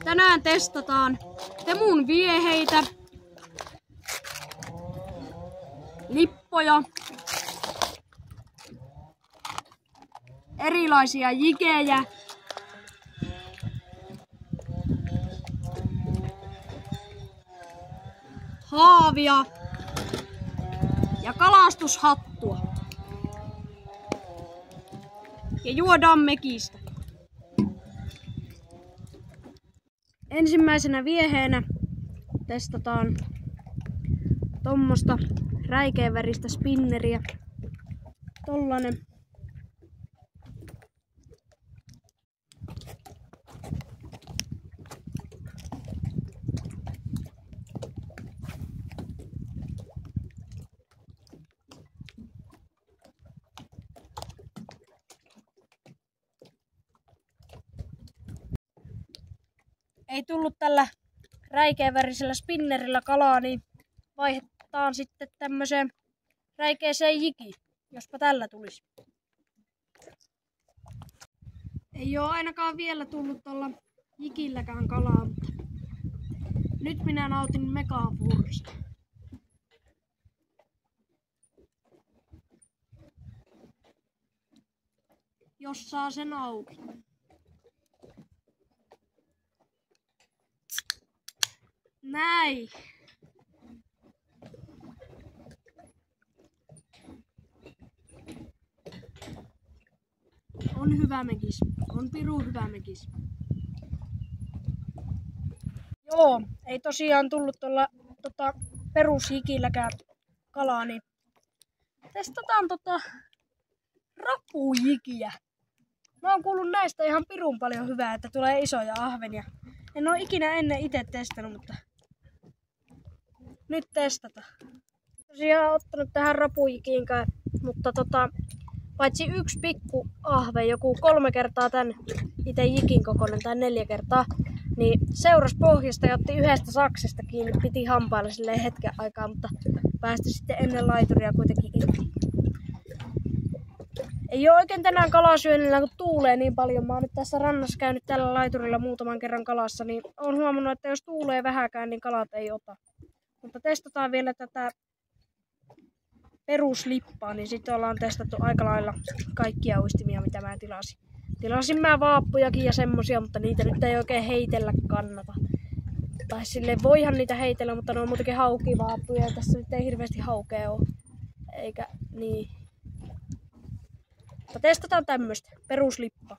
Tänään testataan Temun vieheitä, lippoja, erilaisia jikejä, haavia ja kalastushattua. Ja juodaan mekistä. Ensimmäisenä vieheenä testataan tommosta räikeänväristä spinneriä. Tollanen. Ei tullut tällä räikeänvärisellä spinnerillä kalaa, niin vaihdetaan sitten tämmöiseen räikeeseen jikiin, jospa tällä tulisi. Ei oo ainakaan vielä tullut tuolla jikilläkään kalaa, mutta nyt minä nautin Megaforcesta. Jos saa sen auki. Näin. On hyvä mekis. On piru hyvä mekis. Joo, ei tosiaan tullut tuolla perusjikilläkään kalaa, niin testataan rapujikiä. Mä oon kuullut näistä ihan pirun paljon hyvää, että tulee isoja ahvenia. En oo ikinä ennen itse testannut, mutta nyt testata. Tosiaan ottanut tähän rapujikiinkään, mutta paitsi yksi pikku ahve, joku 3 kertaa tän itse jikin kokoinen tai 4 kertaa, niin seurasi pohjasta ja otti yhdestä saksesta kiinni, piti hampailla silleen hetken aikaa, mutta päästi sitten ennen laituria kuitenkin irti. Ei oo oikein tänään kalasyönnillä, kun tuulee niin paljon. Mä oon nyt tässä rannassa käynyt tällä laiturilla muutaman kerran kalassa, niin oon huomannut, että jos tuulee vähäkään, niin kalat ei ota. Mutta testataan vielä tätä peruslippaa, niin sitten ollaan testattu aika lailla kaikkia uistimia, mitä mä tilasin. Tilasin mä vaappujakin ja semmosia, mutta niitä nyt ei oikein heitellä kannata. Tai silleen voihan niitä heitellä, mutta ne on muutenkin haukivaappuja ja tässä nyt ei hirveästi haukea oo. Eikä niin. Mutta testataan tämmöstä peruslippaa.